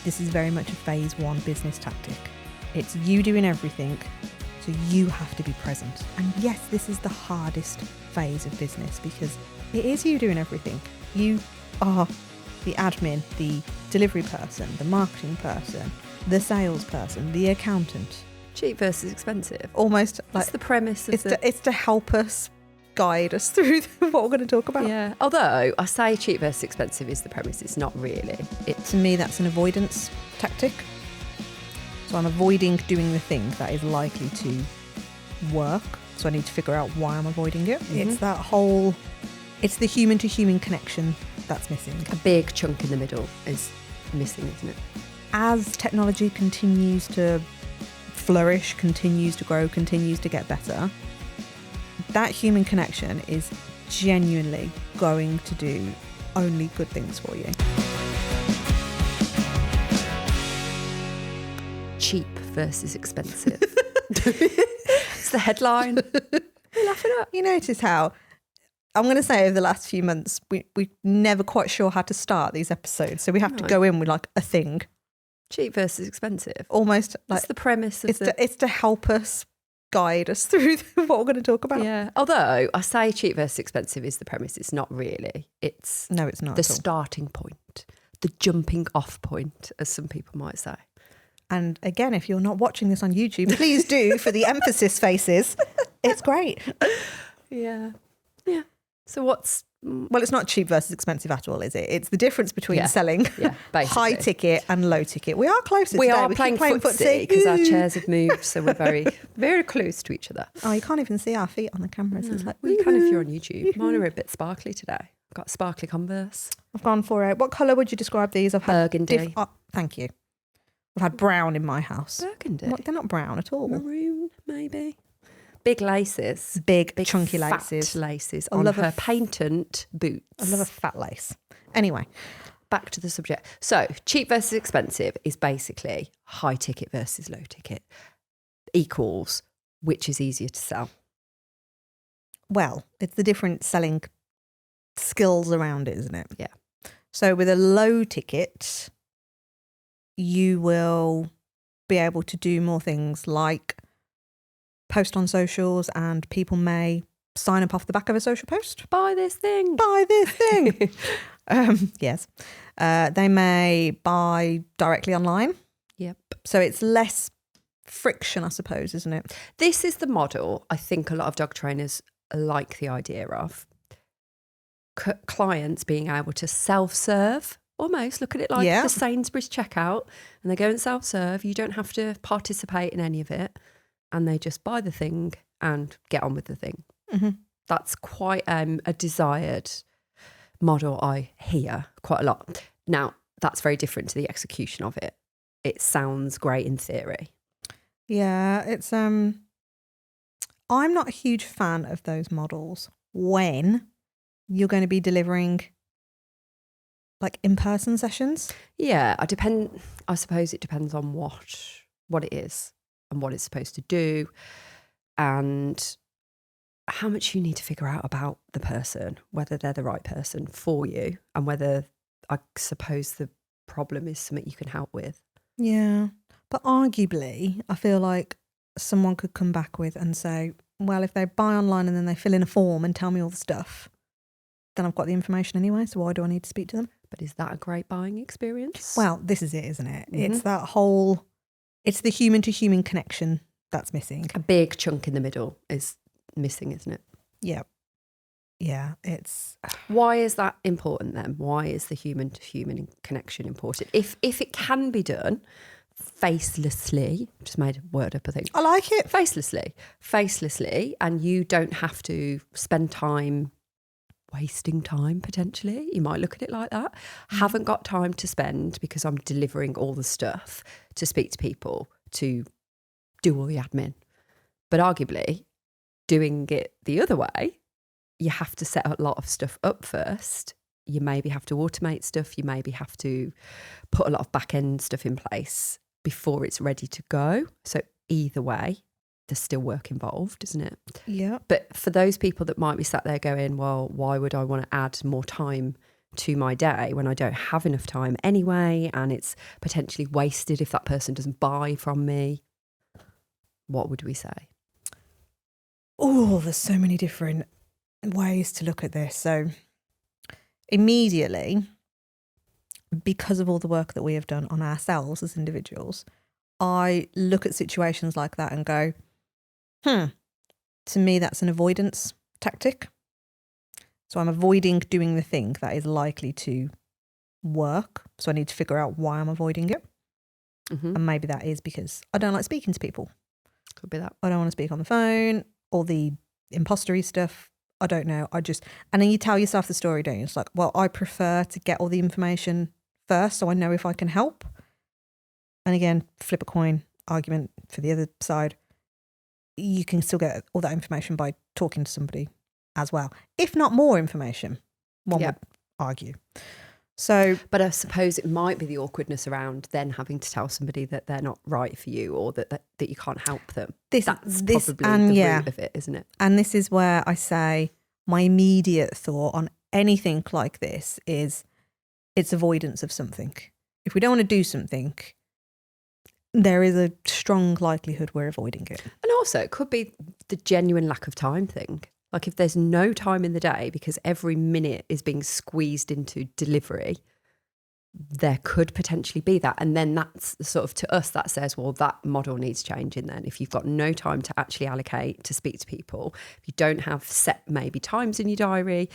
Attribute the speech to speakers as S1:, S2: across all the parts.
S1: this is very much a phase one business tactic. It's you doing everything, so you have to be present. And yes, this is the hardest phase of business because it is you doing everything. You are the admin, the delivery person, the marketing person, the salesperson, the accountant.
S2: Cheap versus expensive.
S1: Almost like
S2: that's the premise of
S1: it's to help us, guide us through what we're going to talk about.
S2: Yeah. Although I say cheap versus expensive is the premise, it's not really.
S1: To me, that's an avoidance tactic. So I'm avoiding doing the thing that is likely to work. So I need to figure out why I'm avoiding it. Mm-hmm. It's the human to human connection that's missing.
S2: A big chunk in the middle is missing, isn't it?
S1: As technology continues to flourish, continues to grow, continues to get better, that human connection is genuinely going to do only good things for you.
S2: Cheap versus expensive. It's the headline. You're laughing at.
S1: You notice how, I'm going to say over the last few months, we're never quite sure how to start these episodes. So we have to go in with like a thing.
S2: Cheap versus expensive.
S1: Almost like
S2: that's the premise of
S1: it's to help us, guide us through what we're going to talk about.
S2: Yeah. Although I say cheap versus expensive is the premise, it's not really.
S1: No, it's not.
S2: The starting point, the jumping off point, as some people might say.
S1: And again, if you're not watching this on YouTube, please do for the emphasis faces. It's great.
S2: Yeah. Yeah. So
S1: well, it's not cheap versus expensive at all, is it? It's the difference between selling high ticket and low ticket. We are closer
S2: we
S1: today.
S2: Are playing footsie because our chairs have moved, so we're very, very close to each other.
S1: Oh, you can't even see our feet on the cameras. It's like,
S2: well, you can if you're on YouTube. Mine are a bit sparkly today. I've got sparkly Converse.
S1: I've gone for it. What colour would you describe these? I've had
S2: burgundy.
S1: Thank you. I've had brown in my house.
S2: Burgundy?
S1: They're not brown at all.
S2: Maroon, maybe. Big laces.
S1: Big chunky laces.
S2: Fat laces on her patent boots.
S1: I love a fat lace. Anyway.
S2: Back to the subject. So cheap versus expensive is basically high ticket versus low ticket equals which is easier to sell.
S1: Well, it's the different selling skills around it, isn't it?
S2: Yeah.
S1: So with a low ticket, you will be able to do more things like post on socials, and people may sign up off the back of a social post.
S2: Buy this thing.
S1: Buy this thing. Yes. They may buy directly online.
S2: Yep.
S1: So it's less friction, I suppose, isn't it?
S2: This is the model I think a lot of dog trainers like the idea of. Clients being able to self-serve. Almost look at it like the Sainsbury's checkout, and they go and self-serve. You don't have to participate in any of it, and they just buy the thing and get on with the thing.
S1: Mm-hmm.
S2: That's quite a desired model I hear quite a lot. Now, that's very different to the execution of it. It sounds great in theory.
S1: Yeah, it's I'm not a huge fan of those models when you're going to be delivering like in-person sessions.
S2: Yeah, I suppose it depends on what it is and what it's supposed to do and how much you need to figure out about the person, whether they're the right person for you and whether I suppose the problem is something you can help with.
S1: Yeah, but arguably I feel like someone could come back with and say, well, if they buy online and then they fill in a form and tell me all the stuff, then I've got the information anyway, so why do I need to speak to them?
S2: But is that a great buying experience?
S1: Well, this is it, isn't it?
S2: Mm-hmm.
S1: It's the human to human connection that's missing.
S2: A big chunk in the middle is missing, isn't it?
S1: Yeah. Yeah, it's...
S2: Why is that important then? Why is the human to human connection important? If it can be done facelessly, just made a word up, I think.
S1: I like it.
S2: Facelessly, and you don't have to spend time wasting time, potentially. You might look at it like that. Haven't got time to spend because I'm delivering all the stuff to speak to people, to do all the admin. But arguably, doing it the other way, you have to set a lot of stuff up first. You maybe have to automate stuff. You maybe have to put a lot of back-end stuff in place before it's ready to go. So either way, there's still work involved, isn't it?
S1: Yeah.
S2: But for those people that might be sat there going, well, why would I want to add more time to my day when I don't have enough time anyway, and it's potentially wasted if that person doesn't buy from me, what would we say?
S1: Oh, there's so many different ways to look at this. So immediately, because of all the work that we have done on ourselves as individuals, I look at situations like that and go, to me, that's an avoidance tactic. So I'm avoiding doing the thing that is likely to work. So I need to figure out why I'm avoiding it.
S2: Mm-hmm.
S1: And maybe that is because I don't like speaking to people.
S2: Could be that.
S1: I don't want to speak on the phone, or the impostery stuff. I don't know. And then you tell yourself the story, don't you? It's like, well, I prefer to get all the information first so I know if I can help. And again, flip a coin argument for the other side. You can still get all that information by talking to somebody as well, if not more information, one would argue. So,
S2: but I suppose it might be the awkwardness around then having to tell somebody that they're not right for you, or that you can't help them. That's probably the root of it, isn't it?
S1: And this is where I say my immediate thought on anything like this is it's avoidance of something. If we don't want to do something, there is a strong likelihood we're avoiding it.
S2: And also it could be the genuine lack of time thing. Like if there's no time in the day because every minute is being squeezed into delivery, there could potentially be that. And then that's sort of, to us, that says, well, that model needs changing then. If you've got no time to actually allocate to speak to people, if you don't have set maybe times in your diary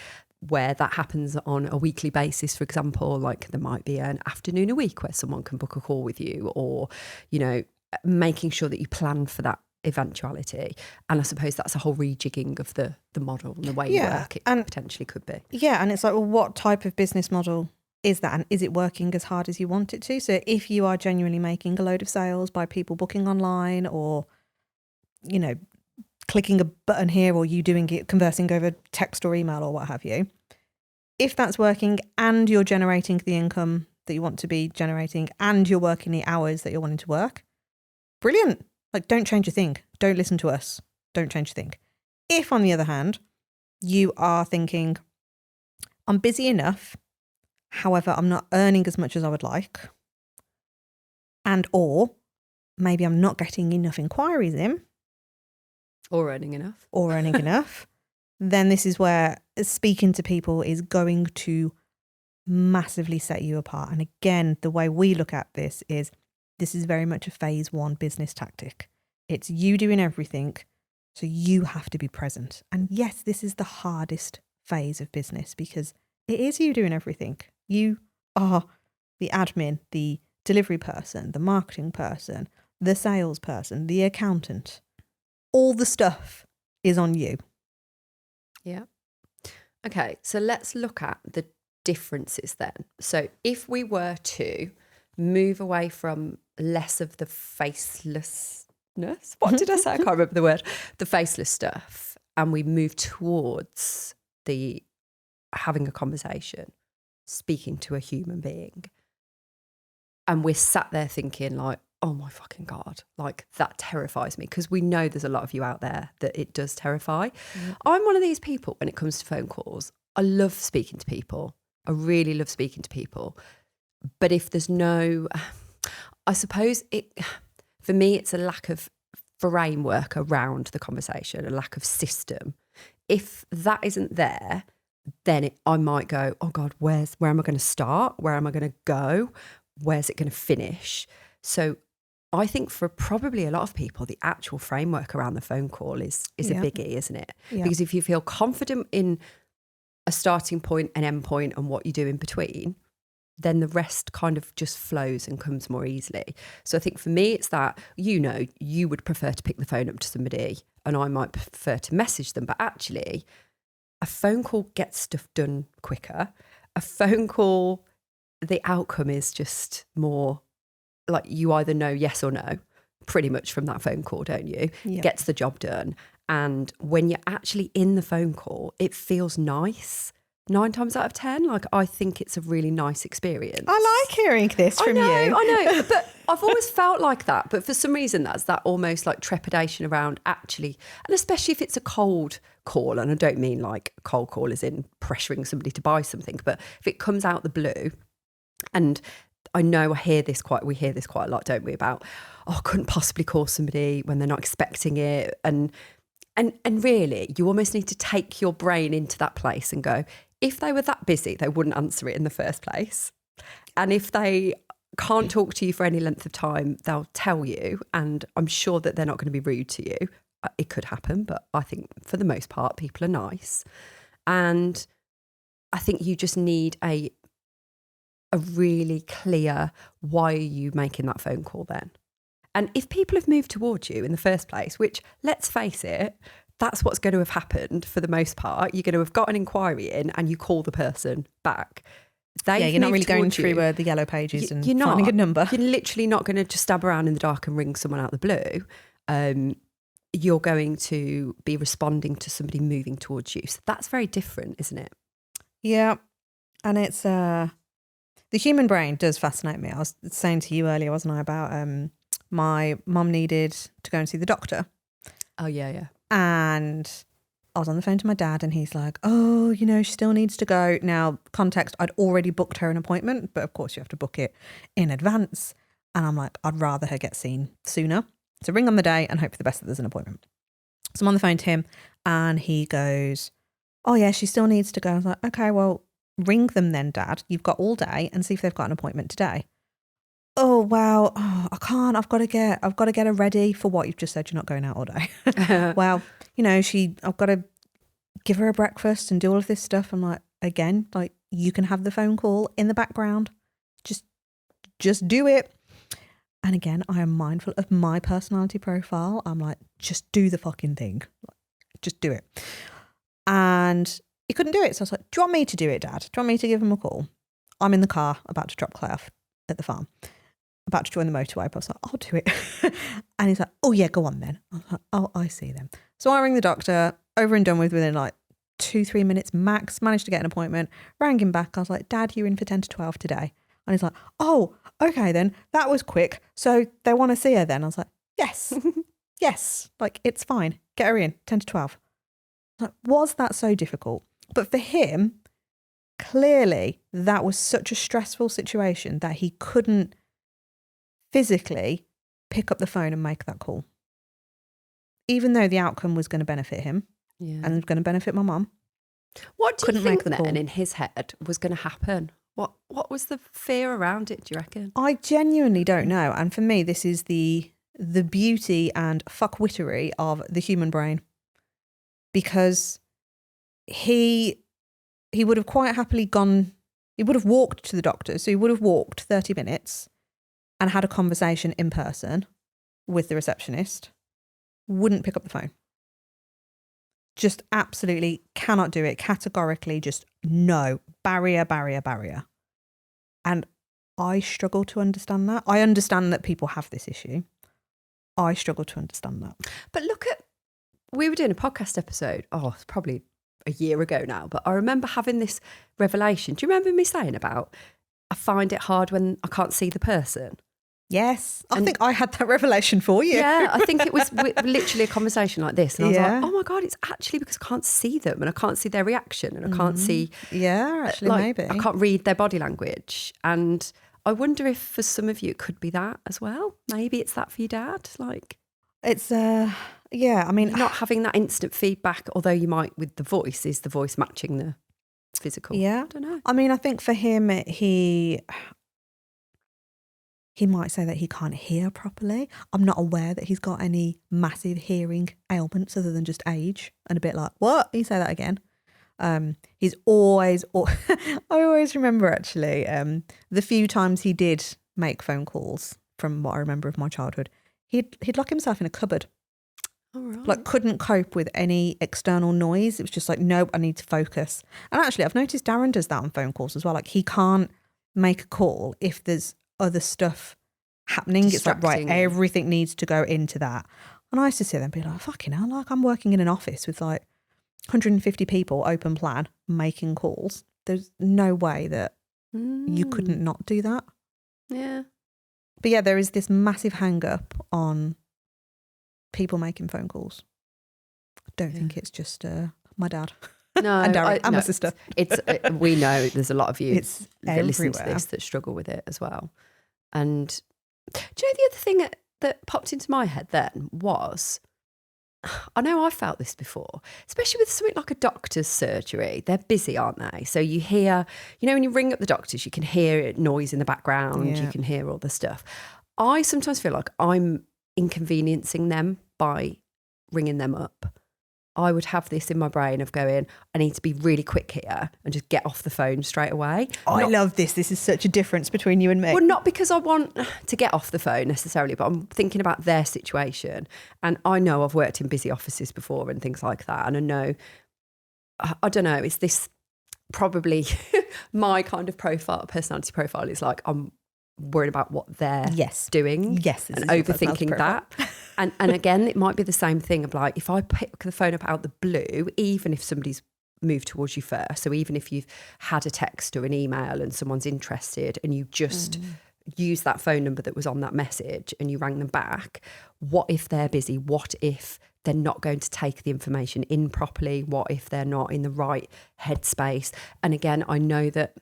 S2: where that happens on a weekly basis, for example, like there might be an afternoon a week where someone can book a call with you, or, you know, making sure that you plan for that eventuality. And I suppose that's a whole rejigging of the model and the way you work. It potentially could be.
S1: Yeah. And it's like, well, what type of business model is that? And is it working as hard as you want it to? So if you are genuinely making a load of sales by people booking online, or, you know, clicking a button here, or you doing it, conversing over text or email or what have you, if that's working and you're generating the income that you want to be generating and you're working the hours that you're wanting to work, brilliant. Like, don't change a thing. Don't listen to us. Don't change a thing. If, on the other hand, you are thinking, I'm busy enough, however, I'm not earning as much as I would like, and or maybe I'm not getting enough inquiries in,
S2: or earning enough,
S1: then this is where speaking to people is going to massively set you apart. And again, the way we look at this is very much a phase one business tactic. It's you doing everything, so you have to be present. And yes, this is the hardest phase of business because it is you doing everything. You are the admin, the delivery person, the marketing person, the salesperson, the accountant. All the stuff is on you.
S2: Yeah. Okay, so let's look at the differences then. So if we were to move away from less of the facelessness, what did I say? I can't remember the word, the faceless stuff, and we move towards the having a conversation, speaking to a human being, and we're sat there thinking like, oh my fucking God, like that terrifies me, because we know there's a lot of you out there that it does terrify. I'm one of these people when it comes to phone calls. I love speaking to people. I really love speaking to people. But if there's no, I suppose for me, it's a lack of framework around the conversation, a lack of system. If that isn't there, then I might go, oh God, where am I going to start? Where am I going to go? Where's it going to finish? So I think for probably a lot of people, the actual framework around the phone call is a biggie, isn't it? Yeah. Because if you feel confident in a starting point, an end point, and what you do in between, then the rest kind of just flows and comes more easily. So I think for me, it's that, you know, you would prefer to pick the phone up to somebody and I might prefer to message them. But actually, a phone call gets stuff done quicker. A phone call, the outcome is just more like you either know yes or no, pretty much from that phone call, don't you? Yep. Gets the job done. And when you're actually in the phone call, it feels nice. 9 times out of 10, like I think it's a really nice experience.
S1: I like hearing this from you.
S2: I know. But I've always felt like that, but for some reason that's that almost like trepidation around actually, and especially if it's a cold call, and I don't mean like cold call as in pressuring somebody to buy something, but if it comes out the blue, and I know we hear this quite a lot, don't we, about, oh, I couldn't possibly call somebody when they're not expecting it. And really, you almost need to take your brain into that place and go, if they were that busy, they wouldn't answer it in the first place. And if they can't talk to you for any length of time, they'll tell you. And I'm sure that they're not going to be rude to you. It could happen, but I think for the most part, people are nice. And I think you just need a really clear, why are you making that phone call then? And if people have moved towards you in the first place, which, let's face it, that's what's going to have happened for the most part. You're going to have got an inquiry in and you call the person back.
S1: You're not really going through the yellow pages and finding a number.
S2: You're literally not going to just stab around in the dark and ring someone out the blue. You're going to be responding to somebody moving towards you. So that's very different, isn't it?
S1: Yeah. And it's the human brain does fascinate me. I was saying to you earlier, wasn't I, about my mum needed to go and see the doctor.
S2: Oh, yeah.
S1: And I was on the phone to my dad and he's like, oh, she still needs to go. Now, context, I'd already booked her an appointment, but of course you have to book it in advance. And I'm like, I'd rather her get seen sooner. So ring on the day and hope for the best that there's an appointment. So I'm on the phone to him and he goes, oh yeah, she still needs to go. I was like, okay, well, ring them then, Dad. You've got all day and see if they've got an appointment today. Oh, wow. Oh, I can't. I've got to get her ready for what you've just said. You're not going out all day. Well, I've got to give her a breakfast and do all of this stuff. I'm like, again, like, you can have the phone call in the background. Just do it. And again, I am mindful of my personality profile. I'm like, just do the fucking thing. Just do it. And he couldn't do it. So I was like, do you want me to do it, Dad? Do you want me to give him a call? I'm in the car about to drop Claire off at the farm, about to join the motorway. But I was like, I'll do it. And he's like, oh yeah, go on then. I was like, oh, I see then. So I ring the doctor, over and done with within like 2-3 minutes max, managed to get an appointment, rang him back. I was like, Dad, you're in for 10 to 12 today. And he's like, oh, okay then. That was quick. So they want to see her then? I was like, yes, yes. Like, it's fine. Get her in, 10 to 12. Like, was that so difficult? But for him, clearly that was such a stressful situation that he couldn't physically pick up the phone and make that call. Even though the outcome was going to benefit him and was going to benefit my mum.
S2: What do you think then in his head was going to happen? What was the fear around it, do you reckon? I
S1: genuinely don't know. And for me, this is the beauty and fuckwittery of the human brain. Because he would have quite happily gone, he would have walked to the doctor. So he would have walked 30 minutes and had a conversation in person with the receptionist. Wouldn't pick up the phone. Just absolutely cannot do it. Categorically, just no. Barrier. And I struggle to understand that. I understand that people have this issue. I struggle to understand that.
S2: But we were doing a podcast episode, it's probably a year ago now, but I remember having this revelation. Do you remember me saying about, I find it hard when I can't see the person?
S1: Yes. I think I had that revelation for you.
S2: Yeah, I think it was literally a conversation like this. And I was like, oh my God, it's actually because I can't see them and I can't see their reaction and I can't see.
S1: Yeah, actually, maybe.
S2: I can't read their body language. And I wonder if for some of you it could be that as well. Maybe it's that for your dad. Like,
S1: it's, yeah, I mean.
S2: Not having that instant feedback, although you might with the voice, is the voice matching the physical?
S1: Yeah.
S2: I don't know.
S1: I mean, I think for him, he might say that he can't hear properly. I'm not aware that he's got any massive hearing ailments other than just age and a bit like, what? You say that again? He's always, I always remember actually, the few times he did make phone calls from what I remember of my childhood, he'd lock himself in a cupboard.
S2: All right.
S1: Like couldn't cope with any external noise. It was just like, nope, I need to focus. And actually I've noticed Darren does that on phone calls as well. Like he can't make a call if there's other stuff happening. It's like, right, everything needs to go into that. And I used to sit there and be like, fucking hell, like I'm working in an office with like 150 people, open plan, making calls. There's no way that you couldn't not do that.
S2: Yeah.
S1: But yeah, there is this massive hang up on people making phone calls. I don't think it's just my dad.
S2: No,
S1: and Darren, and my sister.
S2: We know there's a lot of you
S1: It's
S2: that listen to
S1: everywhere.
S2: this that struggle with it as well. And do you know the other thing that popped into my head then was, I know I felt this before, especially with something like a doctor's surgery. They're busy, aren't they? So you hear, when you ring up the doctors, you can hear noise in the background, you can hear all the stuff. I sometimes feel like I'm inconveniencing them by ringing them up. I would have this in my brain of going, I need to be really quick here and just get off the phone straight away.
S1: I love this. This is such a difference between you and me.
S2: Well, not because I want to get off the phone necessarily, but I'm thinking about their situation. And I know I've worked in busy offices before and things like that. And I know, I don't know, it's this probably my kind of personality profile is like, I'm worried about what they're doing and overthinking that. And again, it might be the same thing of like, if I pick the phone up out the blue, even if somebody's moved towards you first, so even if you've had a text or an email and someone's interested and you just use that phone number that was on that message and you rang them back, what if they're busy? What if they're not going to take the information in properly? What if they're not in the right headspace? And again, I know that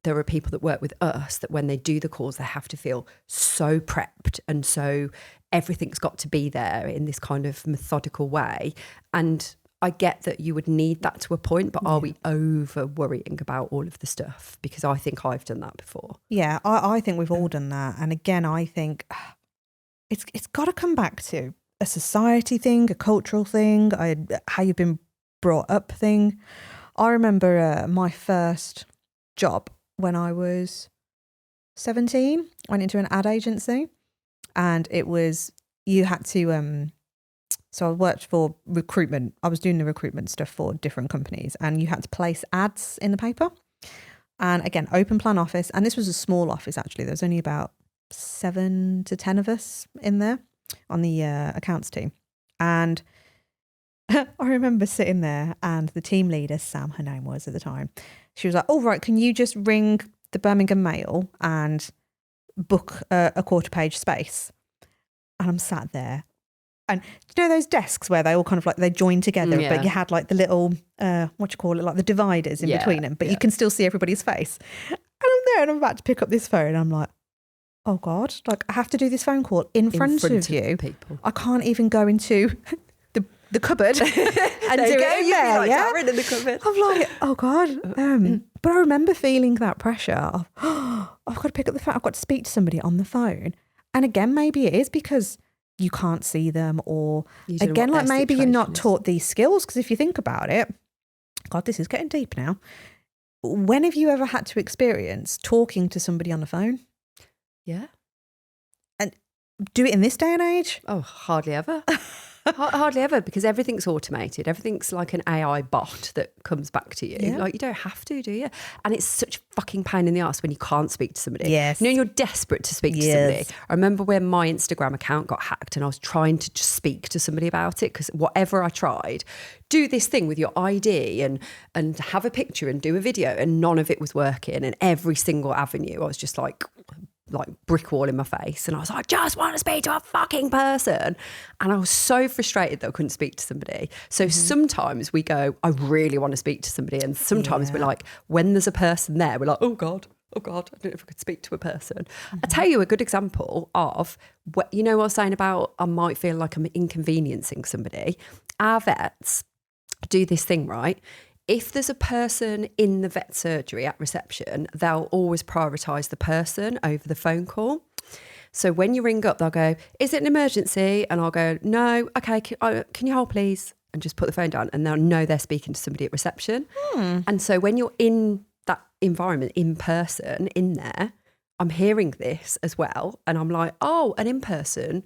S2: there are people that work with us that when they do the calls, they have to feel so prepped and so everything's got to be there in this kind of methodical way. And I get that you would need that to a point, but are we over worrying about all of the stuff? Because I think I've done that before.
S1: Yeah, I think we've all done that. And again, I think it's got to come back to a society thing, a cultural thing, how you've been brought up thing. I remember my first job when I was 17, went into an ad agency, and it was, you had to, so I worked for recruitment. I was doing the recruitment stuff for different companies, and you had to place ads in the paper. And again, open plan office. And this was a small office, actually. There was only about 7 to 10 of us in there on the accounts team. And I remember sitting there, and the team leader, Sam, her name was at the time, she was like, "Oh, right, can you just ring the Birmingham Mail and book a quarter page space?" And I'm sat there. And do you know those desks where they all kind of like, they join together, but you had like the little, like the dividers in between them, but you can still see everybody's face. And I'm there and I'm about to pick up this phone. And I'm like, oh God, like I have to do this phone call in front of you.
S2: People.
S1: I can't even go into the cupboard and do it in there.
S2: Like
S1: yeah,
S2: in the cupboard.
S1: I'm like, oh God. But I remember feeling that pressure of, I've got to pick up the phone. I've got to speak to somebody on the phone. And again, maybe it is because you can't see them, or again, like maybe you're not taught these skills. Because if you think about it, God, this is getting deep now. When have you ever had to experience talking to somebody on the phone?
S2: Yeah.
S1: And do it in this day and age?
S2: Oh, hardly ever. Hardly ever, because everything's automated. Everything's like an AI bot that comes back to you.
S1: Yeah.
S2: Like you don't have to, do you? And it's such a fucking pain in the ass when you can't speak to somebody.
S1: Yes.
S2: You're desperate to speak to somebody. I remember when my Instagram account got hacked and I was trying to just speak to somebody about it, because whatever I tried, do this thing with your ID and have a picture and do a video, and none of it was working. And every single avenue, I was just like brick wall in my face, and I was like, I just want to speak to a fucking person. And I was so frustrated that I couldn't speak to somebody. So sometimes we go, I really want to speak to somebody, and sometimes we're like, when there's a person there, we're like, oh God, I don't know if I could speak to a person. I'll tell you a good example of what, what I was saying about I might feel like I'm inconveniencing somebody. Our vets do this thing, right? If there's a person in the vet surgery at reception, they'll always prioritise the person over the phone call. So when you ring up, they'll go, is it an emergency? And I'll go, no, okay, can you hold please? And just put the phone down, and they'll know they're speaking to somebody at reception. And so when you're in that environment, in person, in there, I'm hearing this as well. And I'm like, oh, an in-person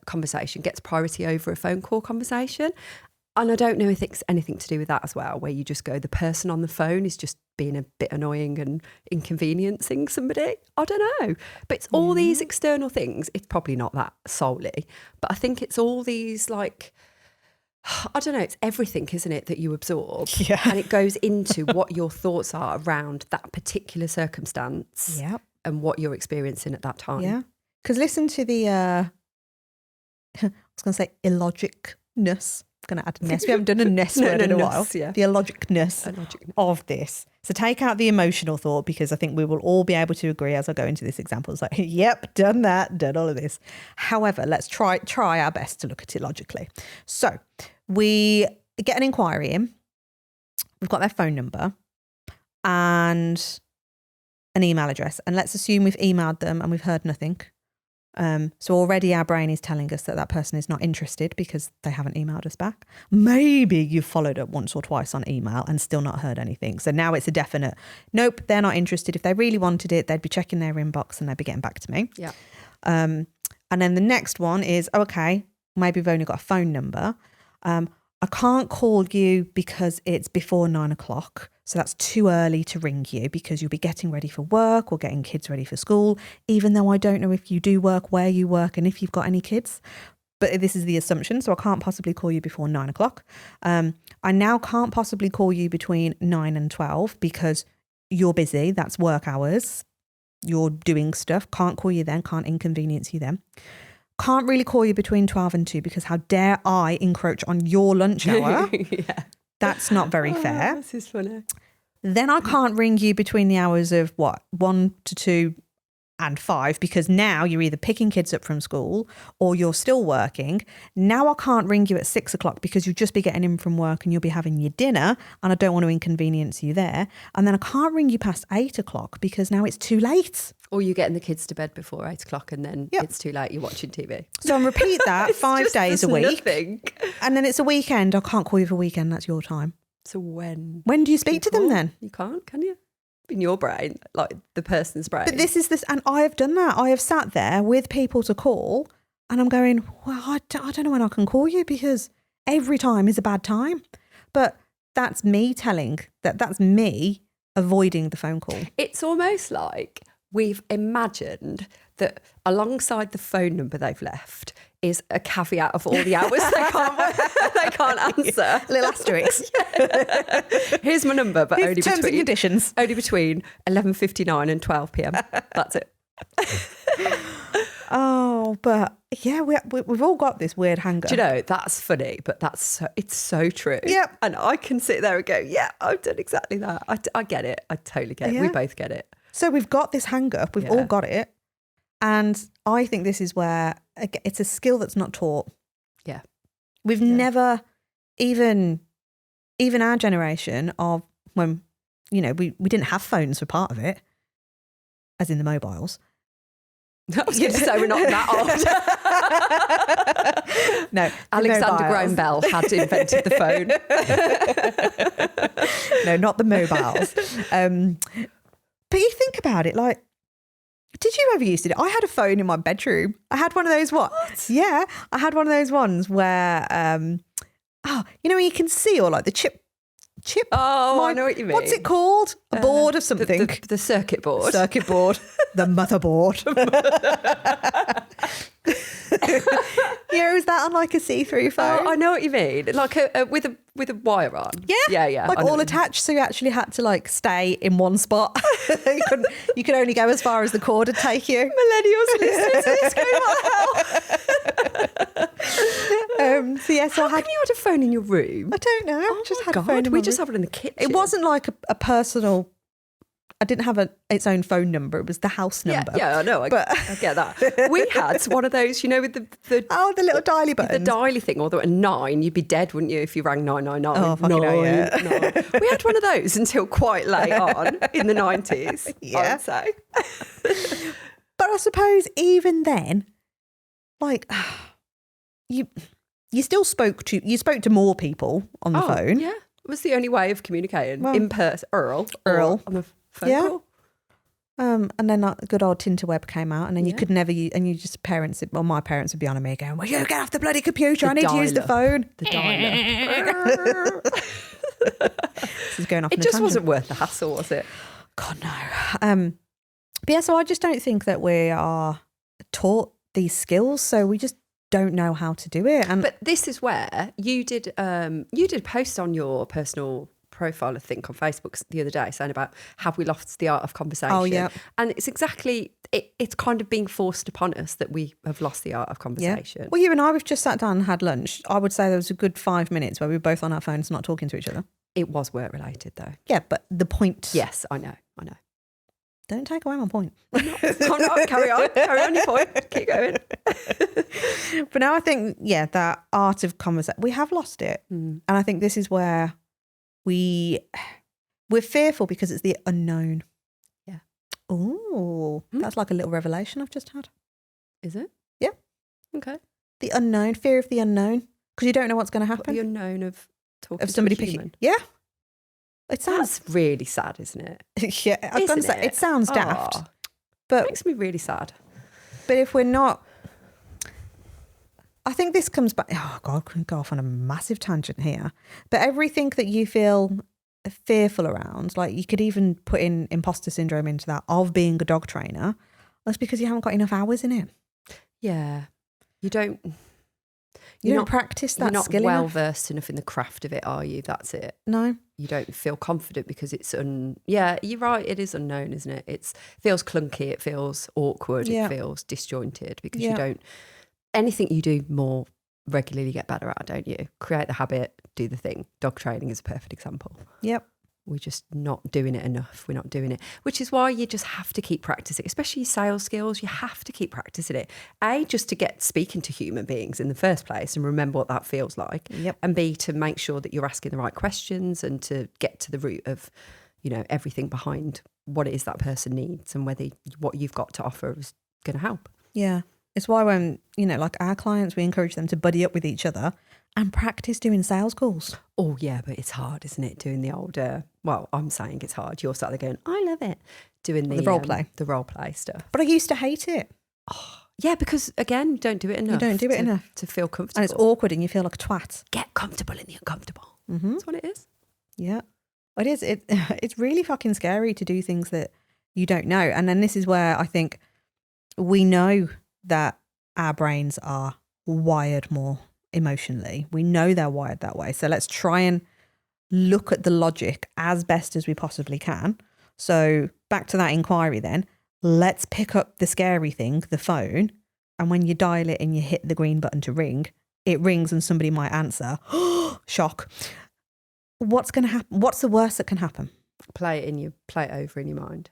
S2: conversation gets priority over a phone call conversation. And I don't know if it's anything to do with that as well, where you just go, the person on the phone is just being a bit annoying and inconveniencing somebody. I don't know. But it's all these external things. It's probably not that solely, but I think it's all these like, I don't know, it's everything, isn't it, that you absorb?
S1: Yeah.
S2: And it goes into what your thoughts are around that particular circumstance and what you're experiencing at that time.
S1: Yeah. Because listen to the, I was going to say illogicness. I'm going to add a ness. We haven't done a ness word in a while.
S2: Yeah.
S1: The illogicness of this. So take out the emotional thought, because I think we will all be able to agree as I go into this example. It's like, yep, done that, done all of this. However, let's try our best to look at it logically. So we get an inquiry in. We've got their phone number and an email address. And let's assume we've emailed them and we've heard nothing. So already our brain is telling us that person is not interested because they haven't emailed us back. Maybe you've followed up once or twice on email and still not heard anything. So now it's a definite, nope, they're not interested. If they really wanted it, they'd be checking their inbox and they'd be getting back to me.
S2: Yeah.
S1: And then the next one is, okay, maybe we've only got a phone number. I can't call you because it's before 9 o'clock. So that's too early to ring you because you'll be getting ready for work or getting kids ready for school, even though I don't know if you do work, where you work, and if you've got any kids. But this is the assumption. So I can't possibly call you before 9 o'clock. I now can't possibly call you between 9 and 12 because you're busy. That's work hours. You're doing stuff. Can't call you then. Can't inconvenience you then. Can't really call you between 12 and 2 because how dare I encroach on your lunch hour?
S2: Yeah.
S1: That's not very fair.
S2: This is funny.
S1: Then I can't ring you between the hours of 1 to 2 and 5 because now you're either picking kids up from school or you're still working. Now I can't ring you at 6 o'clock because you'll just be getting in from work and you'll be having your dinner and I don't want to inconvenience you there. And then I can't ring you past 8 o'clock because now it's too late.
S2: Or you're getting the kids to bed before 8 o'clock and then it's too late, you're watching TV.
S1: So I repeat that 5 days a week.
S2: Nothing.
S1: And then it's a weekend. I can't call you for a weekend. That's your time.
S2: So when?
S1: When do you speak to them then?
S2: You can't, can you? In your brain, like the person's brain.
S1: But this, and I have done that. I have sat there with people to call and I'm going, well, I don't know when I can call you because every time is a bad time. But that's me that's me avoiding the phone call.
S2: It's almost like we've imagined that alongside the phone number they've left is a caveat of all the hours they can't answer.
S1: A little asterisk.
S2: Yeah. Here's my number, but only
S1: terms and conditions.
S2: Only between 11:59 and 12 p.m. That's it.
S1: Oh, but yeah, we've all got this weird hang-up.
S2: Do you know, that's funny, but it's so true.
S1: Yeah.
S2: And I can sit there and go, yeah, I've done exactly that. I get it. I totally get it. We both get it.
S1: So we've got this hang-up. We've all got it. And I think this is where it's a skill that's not taught.
S2: Yeah.
S1: We've never, even our generation of when, we didn't have phones for part of it, as in the mobiles.
S2: I was going to say we're not that old.
S1: No.
S2: Alexander Graham Bell had invented the phone.
S1: No, not the mobiles. But you think about it, like, did you ever used to? I had a phone in my bedroom. I had one of those what? Yeah, I had one of those ones where, when you can see all like the chip.
S2: Oh, I know what you mean.
S1: What's it called? A board of something.
S2: The circuit board.
S1: Circuit board. The motherboard. Is that on like a see-through phone?
S2: Oh, I know what you mean. Like with a wire on.
S1: Yeah.
S2: Yeah.
S1: Like all attached, so you actually had to like stay in one spot. You could only go as far as the cord would take you.
S2: Millennials listening to this going, what the hell?
S1: So
S2: How can you have a phone in your room?
S1: I don't know.
S2: Oh
S1: just
S2: my
S1: had
S2: God,
S1: a phone in
S2: we
S1: my
S2: just
S1: room.
S2: have it in the kitchen.
S1: It wasn't like a personal. I didn't have its own phone number. It was the house number.
S2: Yeah, I know. I get that. We had one of those, with the
S1: little dialy button.
S2: The dialy thing, although at 9, you'd be dead, wouldn't you, if you rang 999?
S1: Oh, fucking hell, yeah.
S2: No. We had one of those until quite late on in the 90s, I would say.
S1: But I suppose even then, like, you still spoke to more people on the phone.
S2: Yeah, it was the only way of communicating in person. Earl on the phone call.
S1: And then that good old Tinterweb came out, and then you could never use, and you just my parents would be on me going, well, you get off the bloody computer, I need to use the phone.
S2: The dial-up.
S1: This is going off.
S2: It just wasn't worth the hassle, was it?
S1: God, no. But yeah, so I just don't think that we are taught these skills, so we just don't know how to do it. But
S2: this is where you did a post on your personal profile, I think, on Facebook the other day saying about have we lost the art of conversation?
S1: Oh, yeah.
S2: And it's exactly, it's kind of being forced upon us that we have lost the art of conversation.
S1: Yeah. Well, you and I, we've just sat down and had lunch. I would say there was a good 5 minutes where we were both on our phones not talking to each other.
S2: It was work related though.
S1: Yeah, but the point.
S2: Yes, I know.
S1: Don't take away my point.
S2: I'm not. Carry on your point. Keep going.
S1: But now I think, that art of conversation, we have lost it. And I think this is where we're fearful because it's the unknown.
S2: Yeah.
S1: Oh, that's like a little revelation I've just had.
S2: Is it?
S1: Yeah.
S2: Okay.
S1: The unknown, fear of the unknown, because you don't know what's going to happen.
S2: The unknown of talking
S1: of somebody
S2: to a human.
S1: picking. Yeah. It sounds
S2: That's really sad, isn't it?
S1: yeah, I've got to say, it sounds daft.
S2: It
S1: But
S2: makes me really sad.
S1: But if we're not, I think this comes back. Oh God, I could go off on a massive tangent here. But everything that you feel fearful around, like you could even put in imposter syndrome into that of being a dog trainer, that's because you haven't got enough hours in it.
S2: Yeah, you don't.
S1: You don't practice that skill.
S2: You're not well
S1: enough.
S2: versed enough in the craft of it, are you? That's it.
S1: No.
S2: You don't feel confident because it's yeah, you're right, it is unknown, isn't it? It feels clunky, it feels awkward, it feels disjointed because you don't, anything you do more regularly you get better at, don't you? Create the habit, do the thing. Dog training is a perfect example.
S1: Yep.
S2: We're just not doing it enough. We're not doing it, which is why you just have to keep practicing, especially your sales skills. You have to keep practicing it. A, just to get speaking to human beings in the first place and remember what that feels like.
S1: Yep.
S2: And B, to make sure that you're asking the right questions and to get to the root of, everything behind what it is that person needs and whether what you've got to offer is going to help. Yeah.
S1: It's why when, like our clients, we encourage them to buddy up with each other and practice doing sales calls.
S2: Oh, yeah, but it's hard, isn't it? Doing the old, I'm saying it's hard. You're sat there going, I love it. Doing the
S1: role play.
S2: The role play stuff.
S1: But I used to hate it.
S2: Oh, yeah, because again, you don't do it enough.
S1: You don't do it enough.
S2: To feel comfortable.
S1: And it's awkward and you feel like a twat.
S2: Get comfortable in the uncomfortable.
S1: Mm-hmm.
S2: That's what it is.
S1: Yeah. It is. It's really fucking scary to do things that you don't know. And then this is where I think we know that our brains are wired more emotionally. We know they're wired that way. So let's try and look at the logic as best as we possibly can. So back to that inquiry then, let's pick up the scary thing, the phone. And when you dial it and you hit the green button to ring, it rings and somebody might answer. Shock. What's going to happen? What's the worst that can happen?
S2: Play it over in your mind.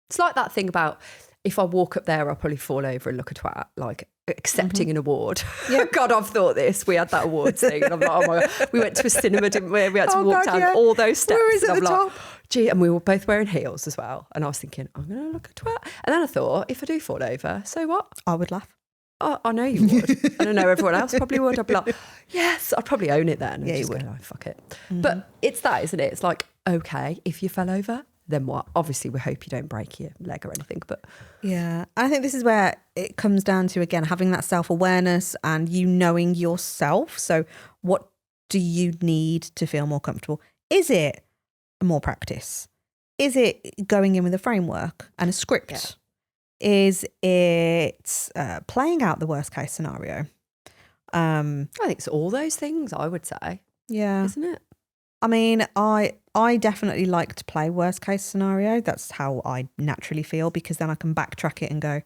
S2: It's like that thing about if I walk up there, I'll probably fall over and look a twat, like accepting an award.
S1: Yeah.
S2: God, I've thought this. We had that awards thing. And I'm like, oh my God. We went to a cinema, didn't we? We had to walk down all those steps.
S1: Where is it
S2: and
S1: at the top?
S2: Gee, and we were both wearing heels as well. And I was thinking, I'm going to look a twat. And then I thought, if I do fall over, so what?
S1: I would laugh.
S2: Oh, I know you would. And I know everyone else probably would. I'd be like, yes, I'd probably own it then. And
S1: Yeah,
S2: just
S1: you would.
S2: go, oh, fuck it. But it's that, isn't it? It's like, okay, if you fell over, then what? Obviously, we hope you don't break your leg or anything, but...
S1: Yeah. I think this is where it comes down to, again, having that self-awareness and you knowing yourself. So what do you need to feel more comfortable? Is it more practice? Is it going in with a framework and a script?
S2: Yeah.
S1: Is it playing out the worst case scenario?
S2: I think it's all those things, I would say.
S1: Yeah.
S2: Isn't it?
S1: I mean, I definitely like to play worst case scenario. That's how I naturally feel, because then I can backtrack it and go,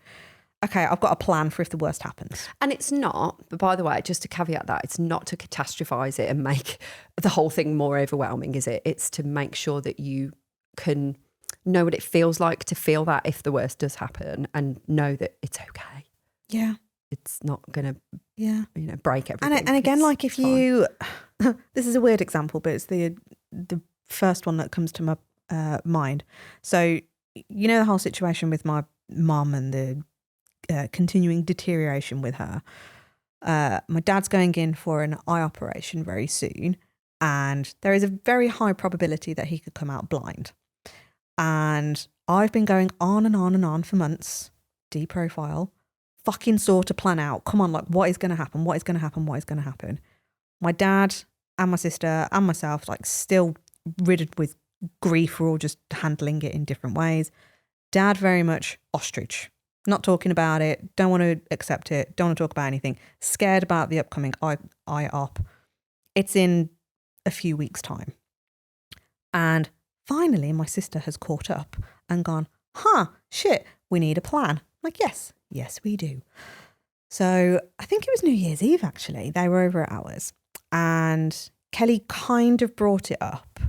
S1: okay, I've got a plan for if the worst happens.
S2: And it's not, but by the way, just to caveat that, it's not to catastrophize it and make the whole thing more overwhelming, is it? It's to make sure that you can know what it feels like to feel that if the worst does happen and know that it's okay.
S1: Yeah.
S2: It's not going to, break everything.
S1: And again,
S2: It's
S1: like if
S2: fine.
S1: you, this is a weird example, but it's the first one that comes to my mind. So, the whole situation with my mum and the continuing deterioration with her. My dad's going in for an eye operation very soon, and there is a very high probability that he could come out blind. And I've been going on and on and on for months, deprofile, fucking sort of plan out, come on, like what is going to happen? What is going to happen? What is going to happen? My dad and my sister and myself, like still riddled with grief. We're all just handling it in different ways. Dad very much ostrich, not talking about it, don't want to accept it, don't want to talk about anything, scared about the upcoming eye op. It's in a few weeks' time. And finally, my sister has caught up and gone, shit, we need a plan. I'm like, yes, we do. So I think it was New Year's Eve, actually. They were over at ours. And Kelly kind of brought it up.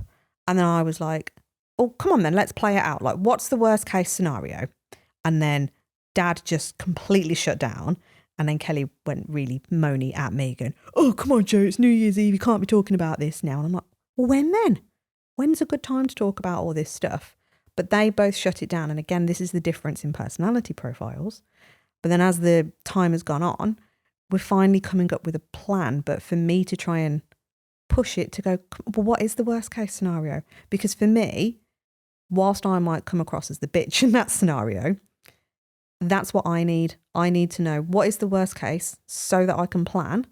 S1: And then I was like, oh, come on then, let's play it out. Like, what's the worst case scenario? And then Dad just completely shut down. And then Kelly went really moany at me going, oh, come on, Joe, it's New Year's Eve. You can't be talking about this now. And I'm like, well, when then? When's a good time to talk about all this stuff? But they both shut it down. And again, this is the difference in personality profiles. But then as the time has gone on, we're finally coming up with a plan. But for me to try and push it to go, well, what is the worst case scenario? Because for me, whilst I might come across as the bitch in that scenario, that's what I need. I need to know what is the worst case so that I can plan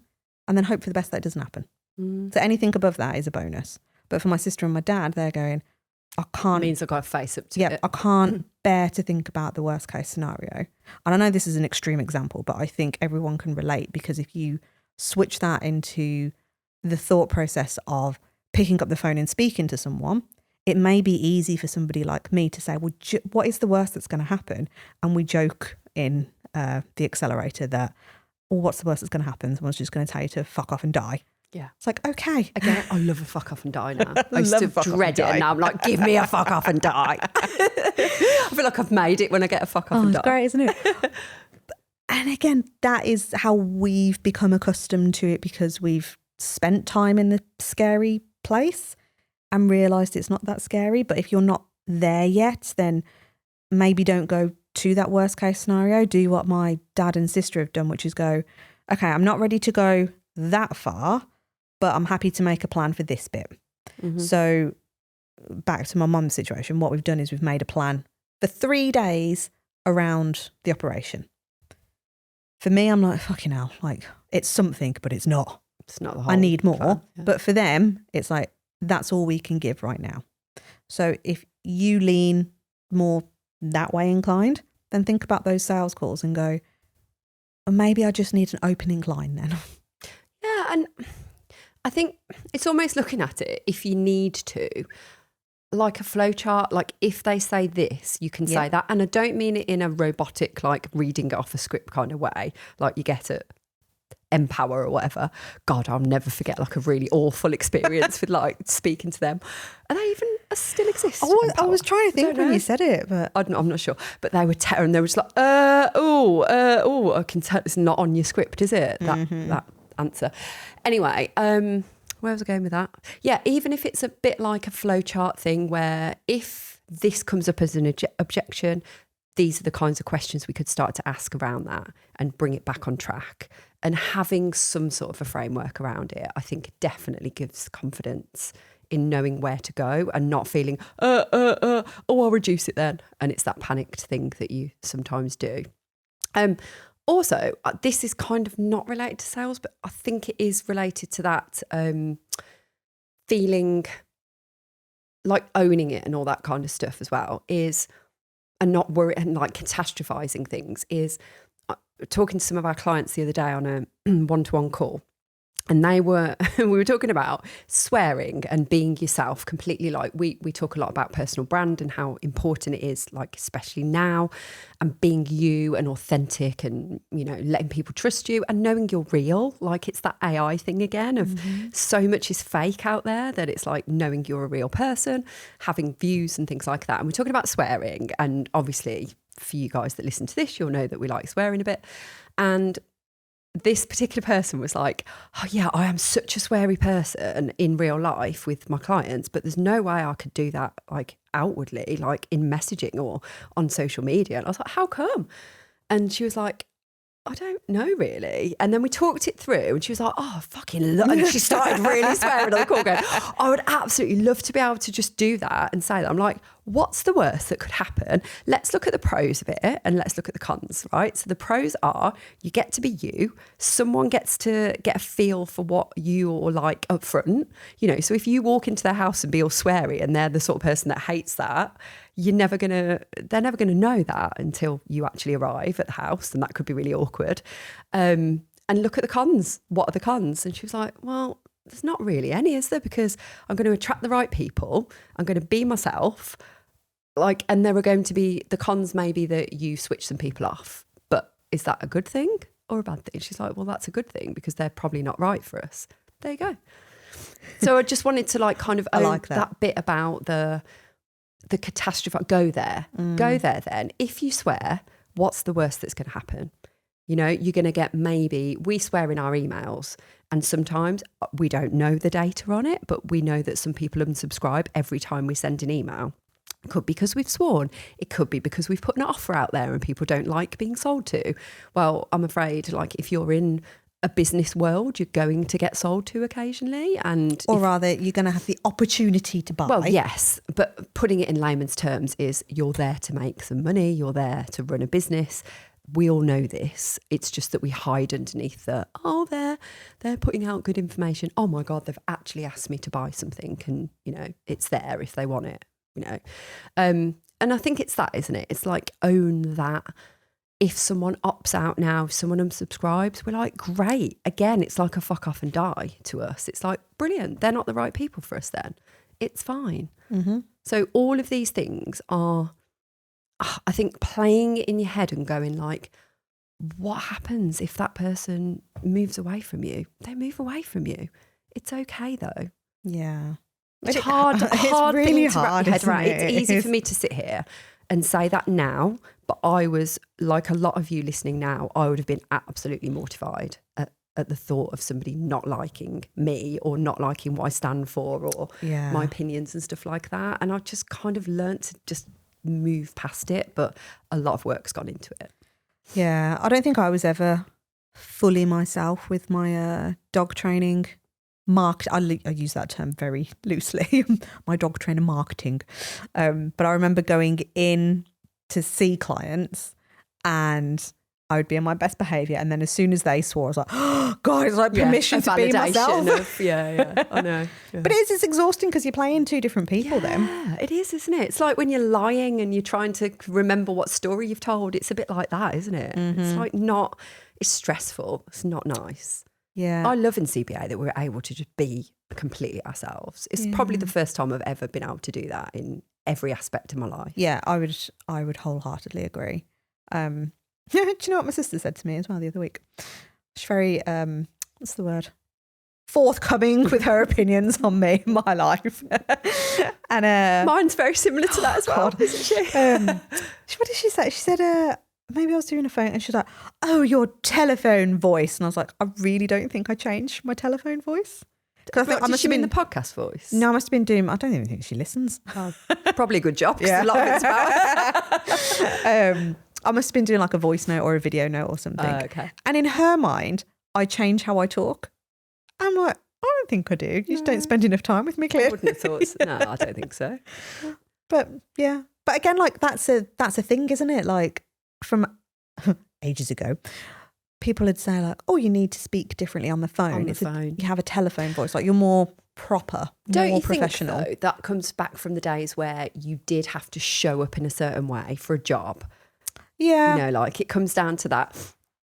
S1: and then hope for the best that it doesn't happen. So anything above that is a bonus. But for my sister and my dad, they're going, I can't.
S2: It means I've got to face up to it.
S1: I can't bear to think about the worst case scenario. And I know this is an extreme example, but I think everyone can relate, because if you switch that into the thought process of picking up the phone and speaking to someone, it may be easy for somebody like me to say, well, what is the worst that's going to happen? And we joke in the accelerator that, well, what's the worst that's going to happen? Someone's just going to tell you to fuck off and die.
S2: Yeah.
S1: It's like, okay.
S2: Again, I love a fuck off and die now. I used to dread it, and now I'm like, give me a fuck off and die. I feel like I've made it when I get a fuck off and die.
S1: It's great, isn't it? And again, that is how we've become accustomed to it, because we've spent time in the scary place and realised it's not that scary. But if you're not there yet, then maybe don't go to that worst case scenario. Do what my dad and sister have done, which is go, okay, I'm not ready to go that far, but I'm happy to make a plan for this bit. Mm-hmm. So back to my mum's situation, what we've done is we've made a plan for 3 days around the operation. For me, I'm like, fucking hell, like it's something, but it's not.
S2: It's not the whole
S1: I need more.
S2: plan, yeah.
S1: But for them, it's like, that's all we can give right now. So if you lean more that way inclined, then think about those sales calls and go, well, maybe I just need an opening line then.
S2: Yeah, and I think it's almost looking at it, if you need to, like a flow chart, like if they say this, you can say that. And I don't mean it in a robotic, like reading it off a script kind of way, like you get at Empower or whatever. God, I'll never forget like a really awful experience with like speaking to them. Are they even still exist?
S1: I was trying to think when you said it, but
S2: I'm not sure. But they were and they were just like, I can tell it's not on your script, is it? That answer. Anyway, where was I going with that? Yeah, even if it's a bit like a flowchart thing where if this comes up as an objection, these are the kinds of questions we could start to ask around that and bring it back on track. And having some sort of a framework around it, I think definitely gives confidence in knowing where to go and not feeling, I'll reduce it then. And it's that panicked thing that you sometimes do. Also, this is kind of not related to sales, but I think it is related to that feeling like owning it and all that kind of stuff as well, is, and not worry and like catastrophizing things, is talking to some of our clients the other day on a one-to-one call. And we were talking about swearing and being yourself completely. Like we talk a lot about personal brand and how important it is, like especially now, and being you and authentic and, you know, letting people trust you and knowing you're real. Like it's that AI thing again of so much is fake out there that it's like knowing you're a real person, having views and things like that. And we're talking about swearing, and obviously for you guys that listen to this, you'll know that we like swearing a bit. And this particular person was like, oh yeah, I am such a sweary person in real life with my clients, but there's no way I could do that like outwardly, like in messaging or on social media. And I was like, how come? And she was like, I don't know really. And then we talked it through and she was like, oh, fucking love. And she started really swearing on the call going, I would absolutely love to be able to just do that and say that. I'm like, what's the worst that could happen? Let's look at the pros of it and let's look at the cons, right? So the pros are you get to be you. Someone gets to get a feel for what you're like up front. You know, so if you walk into their house and be all sweary and they're the sort of person that hates that, they're never gonna know that until you actually arrive at the house, and that could be really awkward. And look at the cons. What are the cons? And she was like, well, there's not really any, is there? Because I'm going to attract the right people. I'm going to be myself. Like, and there are going to be the cons, maybe that you switch some people off. But is that a good thing or a bad thing? She's like, well, that's a good thing because they're probably not right for us. There you go. So I just wanted to like kind of own
S1: like
S2: that bit about the catastrophe. Go there then. If you swear, what's the worst that's going to happen? You know, you're going to get, maybe we swear in our emails and sometimes we don't know the data on it, but we know that some people unsubscribe every time we send an email. It could be because we've sworn. It could be because we've put an offer out there and people don't like being sold to. Well, I'm afraid, like, if you're in a business world, you're going to get sold to occasionally. Or
S1: rather, you're going to have the opportunity to buy.
S2: Well, yes, but putting it in layman's terms is you're there to make some money. You're there to run a business. We all know this. It's just that we hide underneath they're putting out good information. Oh my God, they've actually asked me to buy something, and you know, it's there if they want it, you know. And I think it's that, isn't it? It's like, own that. If someone opts out now, if someone unsubscribes, we're like, great. Again, it's like a fuck off and die to us. It's like, brilliant. They're not the right people for us then. It's fine. Mm-hmm. So all of these things are, I think, playing it in your head and going like, what happens if that person moves away from you? They move away from you. It's okay though.
S1: Yeah.
S2: It's hard.
S1: It's really
S2: thing to wrap
S1: hard,
S2: your head
S1: isn't
S2: around.
S1: it?
S2: It's easy for me to sit here and say that now, but I was, like a lot of you listening now, I would have been absolutely mortified at the thought of somebody not liking me or not liking what I stand for or my opinions and stuff like that. And I've just kind of learnt to just move past it, but a lot of work's gone into it.
S1: Yeah, I don't think I was ever fully myself with my dog training. I use that term very loosely, my dog trainer marketing. But I remember going in to see clients and I would be on my best behaviour, and then as soon as they swore, I was like, oh, God, it's like permission to be myself.
S2: I know. Yeah.
S1: But it's exhausting because you're playing two different people then.
S2: Yeah, it is, isn't it? It's like when you're lying and you're trying to remember what story you've told. It's a bit like that, isn't it? Mm-hmm. It's like it's stressful. It's not nice.
S1: Yeah.
S2: I love in CBA that we're able to just be completely ourselves. It's probably the first time I've ever been able to do that in every aspect of my life.
S1: Yeah, I would wholeheartedly agree. Do you know what my sister said to me as well the other week? She's very, what's the word? Forthcoming with her opinions on me, my life. And
S2: mine's very similar to that as well, isn't she?
S1: What did she say? She said, maybe I was doing a phone and she's like, oh, your telephone voice. And I was like, I really don't think I changed my telephone voice.
S2: Because I think I must have been the podcast voice.
S1: No, I must have been doing, I don't even think she listens.
S2: Oh, probably a good job because a lot of it's about.
S1: I must have been doing like a voice note or a video note or something.
S2: Okay.
S1: And in her mind, I change how I talk. I'm like, I don't think I do. You just don't spend enough time with me, clearly.
S2: I wouldn't have thought so. No, I don't think so.
S1: But yeah. But again, like that's a thing, isn't it? Like from ages ago, people would say like, oh, you need to speak differently on the phone. You have a telephone voice. Like you're more proper, more professional.
S2: Don't you think, though, that comes back from the days where you did have to show up in a certain way for a job?
S1: Yeah.
S2: You know, like it comes down to that.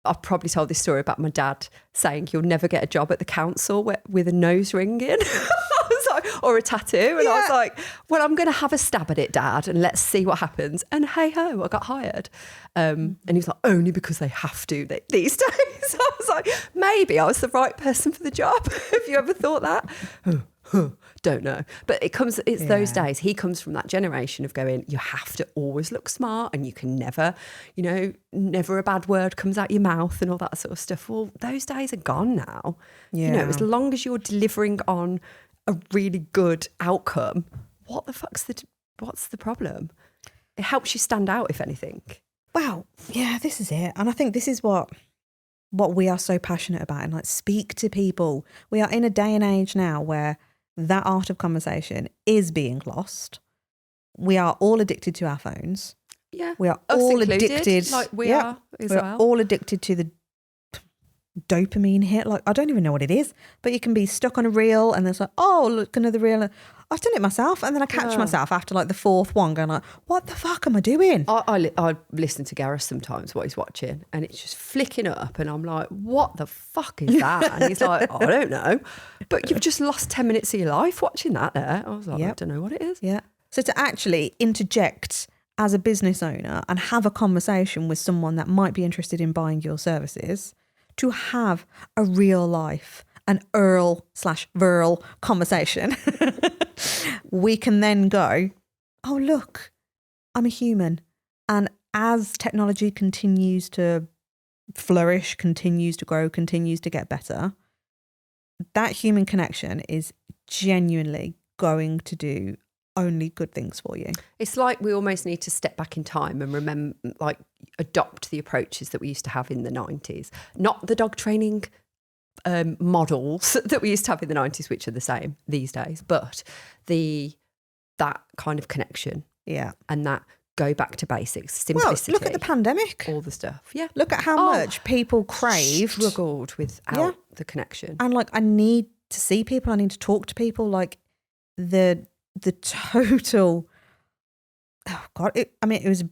S2: I've probably told this story about my dad saying you'll never get a job at the council with a nose ring in. Or a tattoo. And I was like, well, I'm going to have a stab at it, Dad, and let's see what happens. And hey ho, I got hired. And he was like, only because they have to these days. I was like, maybe I was the right person for the job. Have you ever thought that? Don't know. But it's those days. He comes from that generation of going, you have to always look smart and you can never, never a bad word comes out your mouth and all that sort of stuff. Well, those days are gone now. Yeah. As long as you're delivering on a really good outcome, what's the problem? It helps you stand out, if anything.
S1: Wow. Yeah, this is it. And I think this is what we are so passionate about, and like speak to people. We are in a day and age now where that art of conversation is being lost. We are all addicted to our phones.
S2: Yeah.
S1: We are all
S2: included,
S1: addicted.
S2: Like we are as well.
S1: We're all addicted to the dopamine hit. Like, I don't even know what it is, but you can be stuck on a reel and there's like, oh, look, another reel. I've done it myself, and then I catch myself after like the fourth one going like, what the fuck am I doing?
S2: I listen to Gareth sometimes what he's watching, and it's just flicking up, and I'm like, what the fuck is that? And he's like, I don't know, but you've just lost 10 minutes of your life watching that there. I was like, I don't know what it is.
S1: Yeah. So to actually interject as a business owner and have a conversation with someone that might be interested in buying your services, to have a real life, an Earl/Virl conversation, we can then go, oh, look, I'm a human. And as technology continues to flourish, continues to grow, continues to get better, that human connection is genuinely going to do only good things for you.
S2: It's like we almost need to step back in time and remember, like, adopt the approaches that we used to have in the 90s. Not the dog training models that we used to have in the 90s, which are the same these days, but that kind of connection.
S1: Yeah.
S2: And that go back to basics, simplicity.
S1: Well, look at the pandemic.
S2: All the stuff. Yeah.
S1: Look at how much people craved.
S2: Struggled without the connection.
S1: And like, I need to see people. I need to talk to people. Like the total, oh God, it was a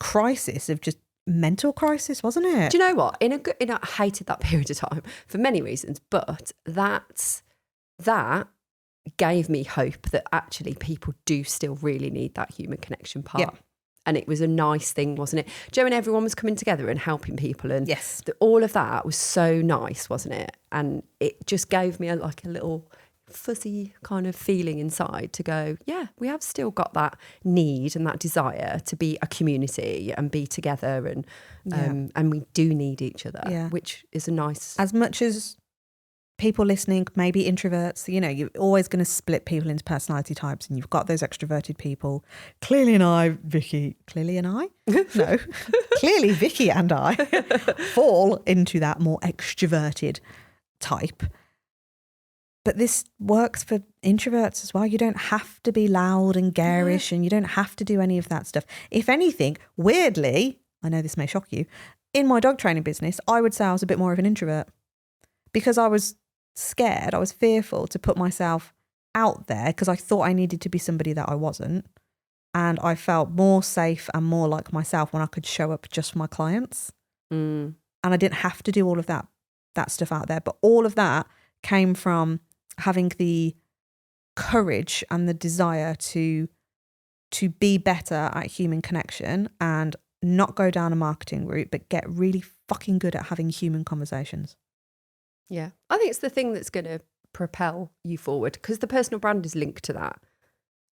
S1: crisis of just mental crisis, wasn't it?
S2: Do you know what? I hated that period of time for many reasons, but that gave me hope that actually people do still really need that human connection part. Yeah. And it was a nice thing, wasn't it? Joe, and everyone was coming together and helping people, and all of that was so nice, wasn't it? And it just gave me a little fuzzy kind of feeling inside to go, yeah, we have still got that need and that desire to be a community and be together, and we do need each other, which is a nice.
S1: As much as people listening, maybe introverts, you're always going to split people into personality types, and you've got those extroverted people. Clearly Vicky and I fall into that more extroverted type. But this works for introverts as well. You don't have to be loud and garish, and you don't have to do any of that stuff. If anything, weirdly, I know this may shock you, in my dog training business, I would say I was a bit more of an introvert because I was scared, I was fearful to put myself out there because I thought I needed to be somebody that I wasn't. And I felt more safe and more like myself when I could show up just for my clients. And I didn't have to do all of that stuff out there. But all of that came from having the courage and the desire to be better at human connection and not go down a marketing route, but get really fucking good at having human conversations.
S2: Yeah, I think it's the thing that's going to propel you forward, because the personal brand is linked to that.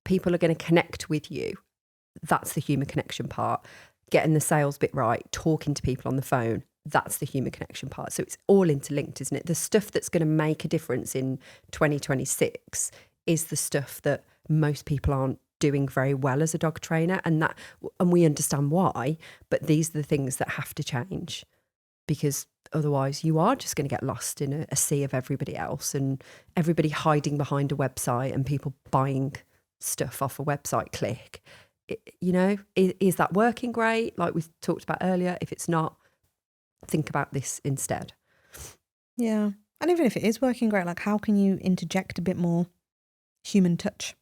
S2: People are going to connect with you. That's the human connection part. Getting the sales bit right, talking to people on the phone, that's the human connection part. So it's all interlinked, isn't it? The stuff that's going to make a difference in 2026 is the stuff that most people aren't doing very well as a dog trainer, and we understand why, but these are the things that have to change, because otherwise you are just going to get lost in a sea of everybody else, and everybody hiding behind a website and people buying stuff off a website click. Is that working great? Like we talked about earlier, if it's not, think about this instead.
S1: Yeah. And even if it is working great, like how can you interject a bit more human touch?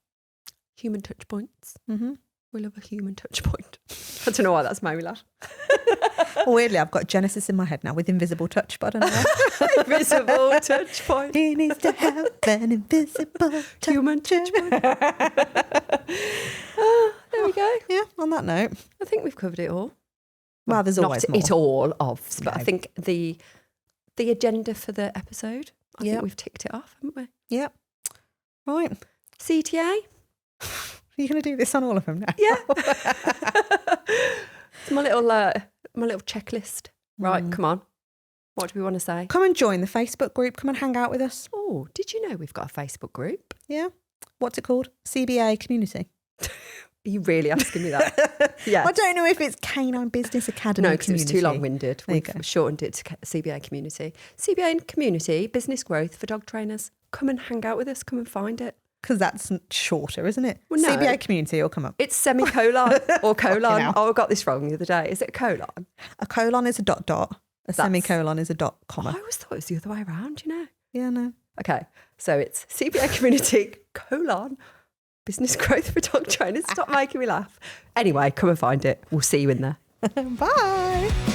S2: Human touch points.
S1: Mm-hmm.
S2: We love a human touch point. I don't know why that's made me laugh.
S1: Weirdly, I've got Genesis in my head now with invisible touch, but I don't know.
S2: Invisible touch point.
S1: He needs to have an invisible touch.
S2: Human touch point. There we go.
S1: Yeah, on that note.
S2: I think we've covered it all.
S1: Well, there's always more.
S2: It all of, but I think the agenda for the episode, I think we've ticked it off, haven't we?
S1: Yep. Right.
S2: CTA.
S1: Are you going to do this on all of them now?
S2: Yeah. It's my little checklist. Right, come on. What do we want to say?
S1: Come and join the Facebook group. Come and hang out with us.
S2: Oh, did you know we've got a Facebook group?
S1: Yeah. What's it called? CBA Community.
S2: Are you really asking me that? Yeah.
S1: I don't know if it's Canine Business Academy
S2: No, because it was too long-winded. We've
S1: go.
S2: shortened it to CBA Community. CBA Community, business growth for dog trainers. Come and hang out with us. Come and find it.
S1: Because that's shorter, isn't it?
S2: Well, no.
S1: CBA Community will come up.
S2: It's semicolon or colon. Oh, I got this wrong the other day. Is it a colon?
S1: A colon is a dot. A semicolon is a dot, comma.
S2: I always thought it was the other way around, you know?
S1: Yeah, no.
S2: Okay, so it's CPA community, business growth for dog trainers. Stop making me laugh. Anyway, come and find it. We'll see you in there.
S1: Bye.